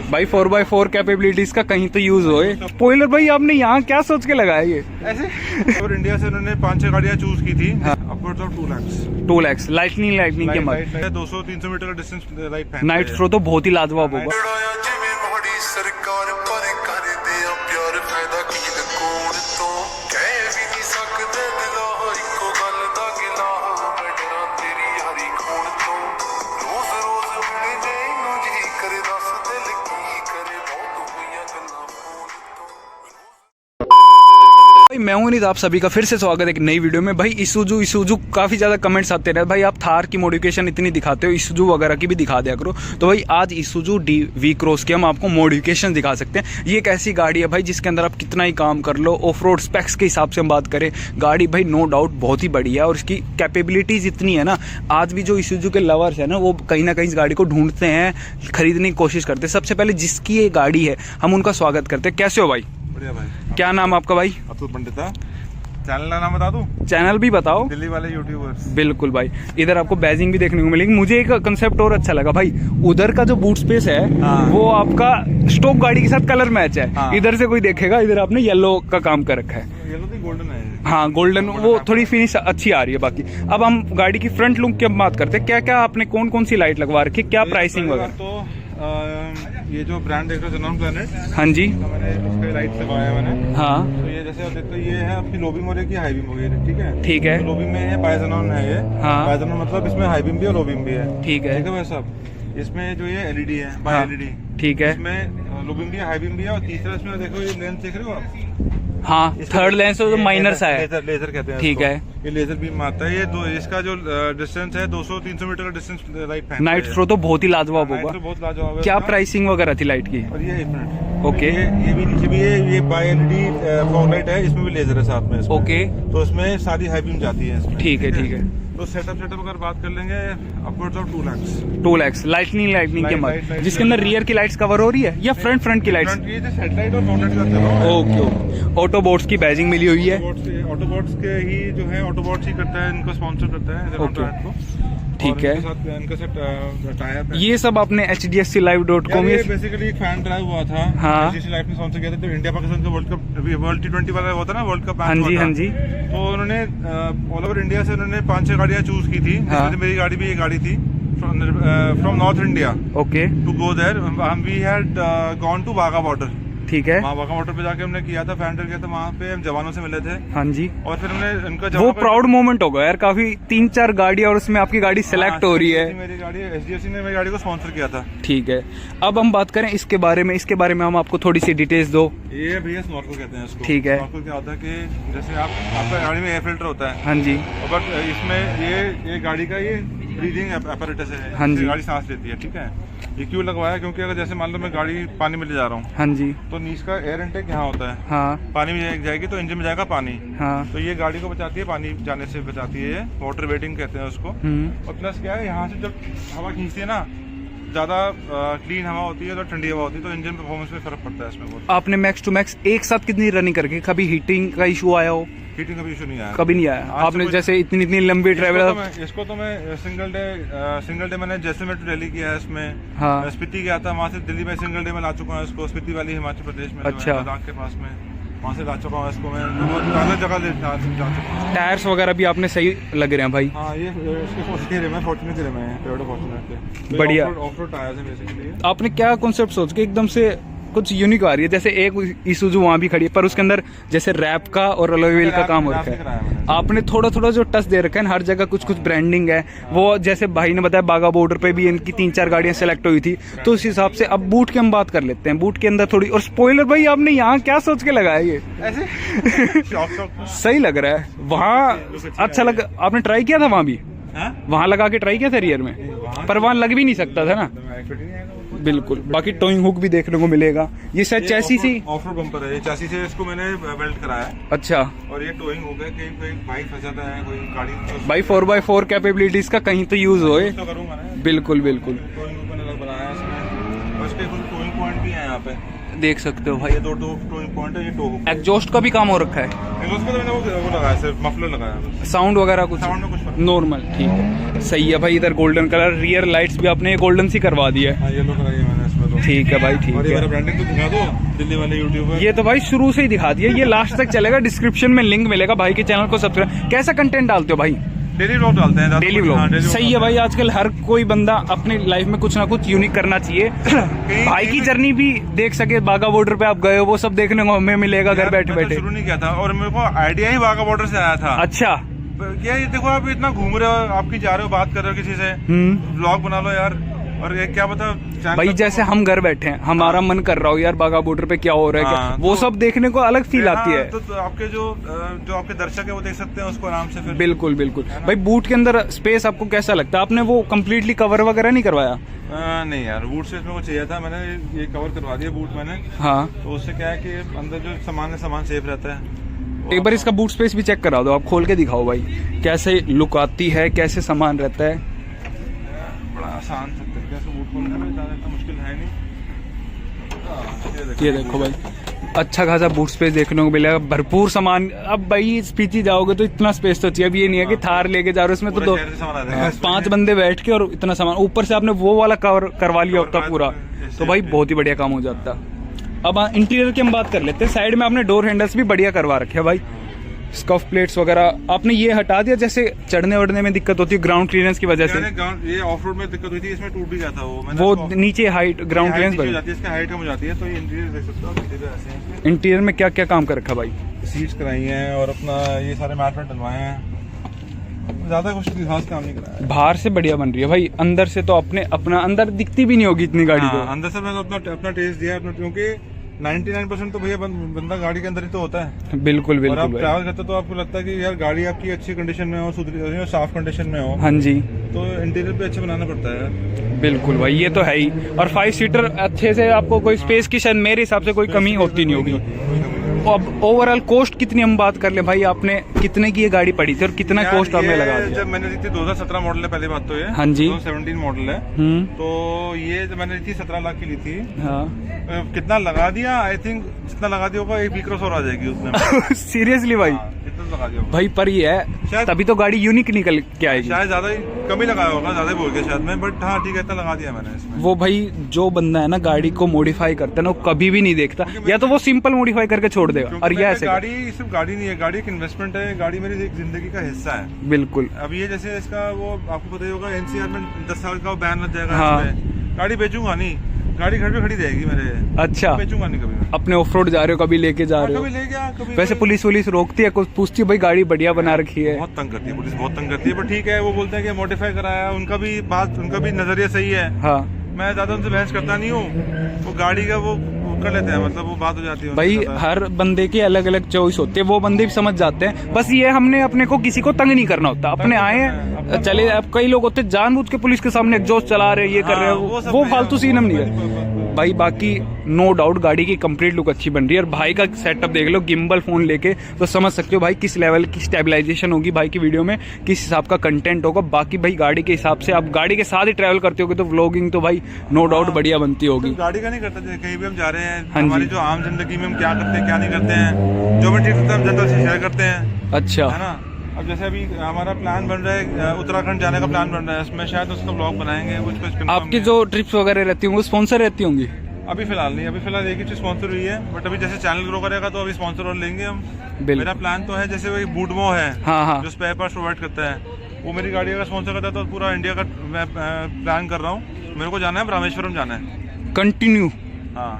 भाई 4x4 capabilities का कहीं तो यूज हो। स्पॉइलर भाई आपने यहाँ क्या सोच के लगाया ये ऐसे? और इंडिया से उन्होंने 5-6 गाड़ियाँ चूज की थी। अपवर्ड्स ऑफ 2 लाख लाइटनिंग के मत 200-300 मीटर का डिस्टेंस लाइट नाइट थ्रो तो बहुत ही लाजवाब होगा। मैं हूं नित, आप सभी का फिर से स्वागत है एक नई वीडियो में। भाई इसूजू काफ़ी ज़्यादा कमेंट्स आते रहे भाई, आप थार की मॉडिफिकेशन इतनी दिखाते हो, इसूजू वगैरह की भी दिखा दिया करो। तो भाई आज इसूजू वी क्रॉस की हम आपको मॉडिफिकेशन दिखा सकते हैं। ये एक ऐसी गाड़ी है भाई जिसके अंदर आप कितना ही काम कर लो। ऑफ रोड स्पेक्स के हिसाब से हम बात करें, गाड़ी भाई नो डाउट बहुत ही बढ़िया है और इसकी कैपेबिलिटीज़ इतनी है ना, आज भी जो इसूजू के लवर्स है ना वो कहीं ना कहीं इस गाड़ी को ढूंढते हैं, खरीदने की कोशिश करते हैं। सबसे पहले जिसकी ये गाड़ी है हम उनका स्वागत करते हैं। कैसे हो भाई? बढ़िया भाई। क्या नाम आपका भाई? अतुल पंडिता। चैनल का नाम बता दूं? चैनल भी बताओ। दिल्ली वाले यूट्यूबर्स। बिल्कुल भाई, इधर आपको बैजिंग भी देखने को मिलेगी। मुझे एक कंसेप्ट और अच्छा लगा भाई, उधर का जो बूट स्पेस है वो आपका स्टॉक गाड़ी के साथ कलर मैच है। इधर से कोई देखेगा, इधर आपने येलो का काम कर रखा है। येलो तो गोल्डन है। हाँ गोल्डन, वो थोड़ी फिनिश अच्छी आ रही है। बाकी अब हम गाड़ी की फ्रंट लुक की बात करते हैं। क्या क्या आपने कौन सी लाइट लगवा रखी है, क्या प्राइसिंग वगैरह? तो ये जो ब्रांड देख रहे हो जेनॉन प्लैनेट, हाँ जी, मैंने उसके लाइट लगवाया मैंने। हाँ तो ये जैसे आप देखते हो ये है आपकी लो बीम और एक हाई बीम हो गई, ठीक है? ठीक है। तो लो बीम में है बायजेनॉन है ये। हाँ। बायजेनॉन मतलब इसमें हाई बीम भी और लो बीम भी है। ठीक है भाई साहब, इसमें जो ये एलईडी है, बाय एलईडी। ठीक है। इसमें लो बीम भी है, हाई बीम भी है और तीसरा इसमें देखो ये लेंस देख रहे हो आप? हाँ, थर्ड लेंस तो माइनर सा है। लेजर कहते हैं। ठीक है। ये लेजर बीम आता है। ये दो, इसका जो डिस्टेंस है 200-300 मीटर का डिस्टेंस लाइट नाइट थ्रो तो बहुत ही लाजवाब होगा। बहुत लाजवाब है। क्या प्राइसिंग वगैरह थी लाइट की? और ये 1 मिनट। ओके। ये भी नीचे भी है, ये बाय एलईडी फॉग लाइट है, इसमें भी लेजर है साथ में। ओके। तो इसमें सारी हाई बीम जाती है इसमें। ठीक है। तो सेटअप अगर बात कर लेंगे अपवर्ड्स ऑफ 2 लाख लाइटनिंग के मत, जिसके अंदर रियर की लाइट्स कवर हो रही है या फ्रंट की लाइट्स? हेडलाइट और फ्रंट का चला है। ओके। ऑटोबोट्स की बैजिंग मिली हुई है। ऑटोबोट्स के ही जो है, ऑटोबोट्स ही करता है, इनको स्पॉन्सर करता है ओके। ठीक है। इनके साथ टाइप है। ये सब आपने HDFClive.com ये बेसिकली एक फैन ड्राइव हुआ था। हाँ। HDFC लाइव में स्पॉन्सर किया था, तो इंडिया पाकिस्तान का वर्ल्ड T20 वाला होता है ना, वर्ल्ड कप। हाँ जी। तो उन्होंने ऑल ओवर इंडिया से उन्होंने 5-6 गाड़ियाँ चूज की थी। मेरी गाड़ी भी एक गाड़ी थी from north India. Okay. To go there we had gone to Wagah border. ठीक है। वहाँ वाघा बॉर्डर पे जाके हमने किया था, फैंडर किया था, वहाँ पे हम जवानों से मिले थे। हाँ जी। और फिर हमने उनका वो प्राउड मोमेंट होगा यार, काफी 3-4 गाड़ियाँ और उसमें आपकी गाड़ी सिलेक्ट हो रही है। मेरी गाड़ी HDFC ने मेरी गाड़ी को स्पॉन्सर किया था। ठीक है। अब हम बात करें इसके बारे में हम आपको थोड़ी सी डिटेल्स दो। ये भैया स्नॉर्कल कहते हैं इसको। ठीक है। स्नॉर्कल क्या होता है कि जैसे आपका गाड़ी में एयर फिल्टर होता है। हाँ जी। बट इसमें ये गाड़ी का ये ब्रीदिंग अपैरेटस है। हाँ जी। गाड़ी सांस लेती है, ठीक है? ये क्यों लगवाया? क्योंकि अगर जैसे मान लो मैं गाड़ी पानी में ले जा रहा हूँ। हाँ जी। तो नीचे का एयर इनटेक यहाँ होता है। हाँ। पानी में जाएगी तो इंजन में जाएगा पानी। हाँ। तो ये गाड़ी को बचाती है, पानी जाने से बचाती है। ये वाटर वेटिंग कहते हैं उसको। और प्लस क्या है, यहाँ से जब हवा खींचती है ना, ज्यादा क्लीन हवा होती है तो ठंडी हवा होती है, तो इंजन परफॉर्मेंस में फर्क पड़ता है इसमें बहुत। आपने मैक्स टू मैक्स एक साथ कितनी रनिंग करके कभी हीटिंग का इशू आया हो? हीटिंग का भी इशू नहीं आया। कभी नहीं आया आपने? जैसे इतनी लंबी ट्रैवल। इसको तो मैं सिंगल डे मैंने जैसलमेर टू दिल्ली किया है इसमें। हाँ। स्पीति गया था, वहाँ से दिल्ली में सिंगल डे में ला चुका हूँ इसको। स्पीति वाली हिमाचल प्रदेश में, अच्छा, लद्दाख के पास में, वहाँ से ला चुका हूँ इसको मैं। अलग जगह जा चुका हूँ। टायर्स वगैरह भी आपने सही लग रहे हैं भाई? हाँ, ये इसके फॉर्च्यूनर के बढ़िया ऑफ रोड टायर्स हैं बेसिकली। आपने क्या कॉन्सेप्ट सोच के एकदम से कुछ यूनिक आ रही है? जैसे एक इसूजू वहाँ भी खड़ी है पर उसके अंदर जैसे रैप का और अलॉय व्हील का काम हो रखा है। आपने थोड़ा जो टच दे रखा है, हर जगह कुछ ब्रांडिंग है। वो जैसे भाई ने बताया बागा बॉर्डर पे भी इनकी 3-4 गाड़ियां सेलेक्ट हुई थी, तो उस हिसाब से अब बूट की हम बात कर लेते हैं। बूट के अंदर थोड़ी, और स्पॉइलर भाई आपने यहाँ क्या सोच के लगाया ये ऐसे? सही लग रहा है वहाँ, अच्छा लग। आपने ट्राई किया था वहाँ भी? वहाँ लगा के ट्राई किया था रियर में, पर वहाँ लग भी नहीं सकता था ना। बिल्कुल। बाकी टोइंग हुक भी देखने को मिलेगा। ये शायद चैसी से ऑफ रोड बम्पर है, ये चैसी से इसको मैंने वेल्ड कराया है। अच्छा। और ये टोइंग हुक है, कोई बाइक फंस जाता है, कोई गाड़ी भाई 4x4 कैपेबिलिटीज का कहीं तो यूज हो। बिल्कुल। टोइंग हुक मैंने बनाया है इसमें, और इसके कुछ टोइंग पॉइंट भी है यहाँ पे, देख सकते हो भाई। ये दो टोइंग पॉइंट है, ये टो हुक। एग्जॉस्ट का भी काम हो रखा है। एग्जॉस्ट का तो मैंने वो लगाया, सिर्फ मफलर लगाया। साउंड वगैरह कुछ नॉर्मल? ठीक है, सही है भाई। इधर गोल्डन कलर, रियर लाइट्स भी आपने गोल्डन सी करवा दी है। येलो कराई है मैंने इसमें तो। ठीक है भाई, ठीक और ये है। मेरा ब्रांडिंग तो दिखा दो दिल्ली वाले यूट्यूबर। ये तो भाई शुरू से ही दिखा दिया, ये लास्ट तक चलेगा, डिस्क्रिप्शन में लिंक मिलेगा, भाई के चैनल को सब्सक्राइब। कैसा कंटेंट डालते हो भाई? डेली व्लॉग डालते हैं, डेली व्लॉग, सही है भाई। आजकल हर कोई बंदा अपनी लाइफ में कुछ ना कुछ यूनिक करना चाहिए। भाई की जर्नी भी देख सके, बाघा बॉर्डर पे आप गए हो, वो सब देखने को हमें मिलेगा घर बैठे बैठे। शुरू नहीं किया था और मेरे को आइडिया ही बाघा बॉर्डर से आया था। अच्छा, क्या ये देखो, आप इतना घूम रहे हो, आपकी जा रहे हो, बात कर रहे हो किसी से, व्लॉग बना लो यार। और ये क्या पता भाई जैसे हम घर बैठे हैं, हमारा मन कर रहा हो यार बाघा बॉर्डर पे क्या हो रहा है, क्या वो सब देखने को अलग फील आती है। तो आपके जो आपके दर्शक है वो देख सकते हैं उसको आराम से फिर। बिल्कुल बिल्कुल भाई। बूट के अंदर स्पेस आपको कैसा लगता है? आपने वो कम्प्लीटली कवर वगैरह नहीं करवाया? नहीं यार, बूट स्पेस मेरे को चाहिए था, मैंने ये कवर करवा दिया बूट मैंने। हाँ, तो उससे क्या है कि अंदर जो सामान है, सामान सेफ रहता है। एक बार इसका बूट स्पेस भी चेक करा दो, आप खोल के दिखाओ भाई, कैसे लुक आती है, कैसे सामान रहता है। बड़ा आसान तरीके से बूट खोलने में, ज़्यादा इतना मुश्किल है नहीं। ये देखो भाई, अच्छा खासा बूट स्पेस देखने को मिलेगा, भरपूर सामान। अब भाई स्पीति जाओगे तो इतना स्पेस तो चाहिए। अब ये नहीं है कि थार लेके जा रहे हो, उसमें तो 5 बंदे बैठ के और इतना सामान, ऊपर से आपने वो वाला कवर करवा लिया होता पूरा, तो भाई बहुत ही बढ़िया काम हो जाता। अब इंटीरियर की हम बात कर लेते हैं। साइड में आपने डोर हैंडल्स भी बढ़िया करवा रखे हैं भाई, स्कफ प्लेट्स वगैरह आपने ये हटा दिया, जैसे चढ़ने वढ़ने में दिक्कत होती है ग्राउंड क्लियरेंस की वजह से। ये ऑफ रोड में दिक्कत हुई थी, इसमें टूट भी गया था वो नीचे हाइट ग्राउंड क्लियरेंस बढ़ जाती है, इसका हाइट कम हो जाती है। तो ये इंटीरियर देख सकते हो, इंटीरियर में क्या क्या काम कर रखा भाई? सीट्स कराई हैं और अपना ये सारे मैट वैट डलवाए हैं, ज्यादा कुछ खास काम नहीं कराया। बाहर से बढ़िया बन रही है भाई, अंदर से तो अपना अंदर दिखती भी नहीं होगी इतनी गाड़ी को। अंदर से मैंने अपना टेस्ट दिया, क्योंकि 99% तो भैया बंदा गाड़ी के अंदर ही तो होता है। बिल्कुल बिल्कुल। और आप ट्रैवल करते तो आपको लगता है कि यार गाड़ी आपकी अच्छी कंडीशन में हो, सुधरी हो, साफ कंडीशन में हो। हाँ जी, तो इंटीरियर पे अच्छा बनाना पड़ता है यार। बिल्कुल भाई, ये तो है ही। और 5 सीटर अच्छे से आपको कोई स्पेस की शायद मेरे हिसाब से कोई कमी होती नहीं होगी। अब ओवरऑल कॉस्ट कितनी हम बात कर ले भाई, आपने कितने की ये गाड़ी पड़ी थी और कितना कॉस्ट आपने लगा दिया? जब मैंने ली थी 2017 मॉडल है, पहली बात तो ये। हाँ जी, 2017 मॉडल है। तो ये जब मैंने ली थी 17 लाख की ली थी। हाँ। कितना लगा दिया, आई थिंक जितना लगा दिया होगा 1 B-Cross और आ जाएगी उसमें। सीरियसली भाई? इतना लगा दिया भाई पर ये है, तभी तो गाड़ी यूनिक निकल के आएगी। शायद ज्यादा ही कम ही लगाया होगा, ज्यादा ही बोल गया शायद मैं, बट हाँ ठीक है, इतना लगा दिया मैंने इसमें। वो भाई जो बंदा है ना गाड़ी को मॉडिफाई करता है ना, वो कभी भी नहीं देखता, या तो वो सिंपल मॉडिफाई करके छोड़ देगा, और ये ऐसे गाड़ी सिर्फ गाड़ी नहीं है, गाड़ी एक इन्वेस्टमेंट है, गाड़ी मेरी एक जिंदगी का हिस्सा है। बिल्कुल। अब ये जैसे इसका वो आपको पता ही होगा, NCR में 10 साल का बैन लग जाएगा। हाँ। गाड़ी बेचूंगा नहीं, गाड़ी घर पे खड़ी रहेगी मेरे। अच्छा, बेचूंगा नहीं कभी। अपने ऑफ रोड जा रहे हो, कभी लेके जा रहे हो? कभी ले गया, कभी। वैसे पुलिस रोकती है, कुछ पूछती है भाई गाड़ी बढ़िया बना रखी है? बहुत तंग करती है पुलिस, बहुत तंग करती है, पर ठीक है, वो बोलते हैं कि मॉडिफाई कराया, उनका भी नजरिया सही है। हाँ, मैं ज्यादा उनसे बहस करता नहीं हूँ, वो गाड़ी का वो कर लेते हैं, मतलब वो बात हो जाती है भाई। हर बंदे की अलग अलग चॉइस होती है, वो बंदे भी समझ जाते हैं। बस ये हमने अपने को किसी को तंग नहीं करना होता, अपने आए हैं चले। अब कई लोग होते हैं जानबूझ के पुलिस के सामने एग्जॉस्ट चला रहे, ये कर रहे हैं, वो फालतू सीन हम नहीं है भाई। बाकी नो डाउट गाड़ी की कंप्लीट लुक अच्छी बन रही है, और भाई का सेटअप देख लो, गिम्बल फोन लेके तो समझ सकते हो भाई किस लेवल की स्टेबलाइजेशन होगी भाई की वीडियो में, किस हिसाब का कंटेंट होगा। बाकी भाई गाड़ी के हिसाब से आप गाड़ी के साथ ही ट्रैवल करते होगे तो व्लॉगिंग तो भाई नो डाउट बढ़िया बनती होगी। गाड़ी का नहीं करते, कहीं भी हम जा रहे हैं, हमारी जो आम जिंदगी में हम क्या करते हैं क्या नहीं करते हैं, जो भी ठीक होता है हम जनता से शेयर करते हैं। अच्छा, है ना। अब जैसे अभी हमारा प्लान बन रहा है, उत्तराखंड जाने का प्लान बन रहा है, उसमें शायद उसका ब्लॉग बनाएंगे कुछ। आपकी जो ट्रिप्स वगैरह रहती होंगी वो स्पॉन्सर रहती होंगी? अभी फिलहाल नहीं, अभी फिलहाल एक ही चीज स्पॉन्सर हुई है, बट अभी जैसे चैनल ग्रो करेगा तो अभी स्पॉन्सर और लेंगे हम। मेरा प्लान तो है, जैसे वही बूडमो है, हाँ, जो स्पेयर पार्ट्स प्रोवाइड करता है, वो मेरी गाड़ी का स्पॉन्सर करता है, तो पूरा इंडिया का मैं प्लान कर रहा हूँ। मेरे को जाना है, रामेश्वरम जाना है कंटिन्यू। हाँ,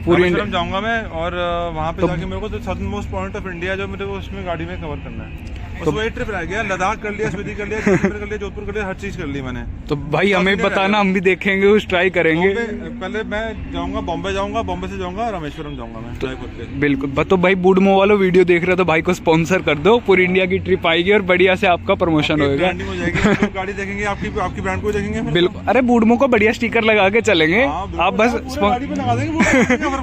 रामेश्वरम जाऊंगा मैं, और वहाँ पे जाके मेरे को जो southern most point of India जो मेरे को उसमें गाड़ी में कवर करना है। तो वही ट्रिप रह गया, लद्दाख कर लिया, स्पीति कर लिया, जैसलमेर कर लिया, जोधपुर कर लिया, हर चीज कर ली मैंने। तो भाई हमें बताना, हम भी देखेंगे, उस ट्राई करेंगे। पहले मैं जाऊंगा बॉम्बे जाऊंगा, बॉम्बे से जाऊंगा रामेश्वरम जाऊंगा मैं ट्राई करके। बिल्कुल। तो भाई बूडमो वालों वीडियो देख रहे हो तो भाई को स्पॉन्सर कर दो, पूरी इंडिया की ट्रिप आएगी और बढ़िया से आपका प्रमोशन होगा, हो जाएगी, गाड़ी देखेंगे, आपकी ब्रांड को देखेंगे। बिल्कुल। अरे बूडमो को बढ़िया स्टिकर लगा के चलेंगे, आप बस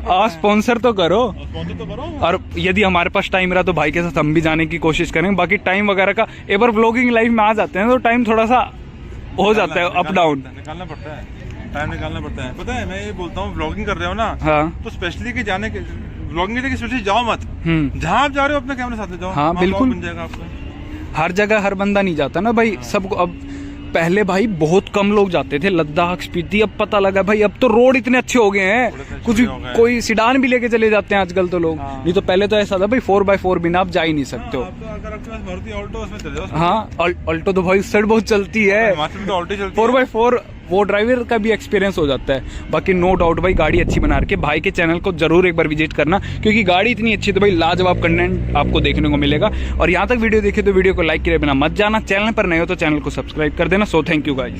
आप स्पॉन्सर तो करो। और यदि हमारे पास टाइम रहा तो भाई के साथ हम भी जाने की कोशिश करेंगे। बाकी टाइम वगैरह का एक बार व्लॉगिंग लाइफ में आ जाते हैं तो टाइम थोड़ा सा हो जाता है अप डाउन, निकालना पड़ता है, टाइम निकालना पड़ता है। पता है मैं ये बोलता हूँ, व्लॉगिंग कर रहे हो ना, हाँ, तो स्पेशली कि जाने के व्लॉगिंग के लिए स्पेशली जाओ मत, जहाँ आप जा रहे हो अपने कैमरे साथ ले जाओ। हाँ बिल्कुल, बन जाएगा आपका। हर जगह हर बंदा नहीं जाता ना भाई, सबको अब पहले भाई बहुत कम लोग जाते थे लद्दाख स्पीति, अब पता लगा भाई अब तो रोड इतने अच्छे हो गए हैं, कुछ कोई सिडान भी लेके चले जाते हैं आजकल तो लोग। नहीं तो पहले तो ऐसा था भाई 4x4 बिना आप जा ही नहीं सकते हो। अगर आपके पास मारुति ऑल्टो उसमें चले जाओ। हाँ ऑल्टो तो भाई उस साइड बहुत चलती है, हिमाचल में तो ऑल्टो चलती है। 4x4 वो ड्राइवर का भी एक्सपीरियंस हो जाता है। बाकी नो डाउट भाई गाड़ी अच्छी बना रखी है। भाई के चैनल को जरूर एक बार विजिट करना, क्योंकि गाड़ी इतनी अच्छी है तो भाई लाजवाब कंटेंट आपको देखने को मिलेगा। और यहाँ तक वीडियो देखे तो वीडियो को लाइक किए बिना मत जाना, चैनल पर नए हो तो चैनल को सब्सक्राइब कर देना। So thank you guys.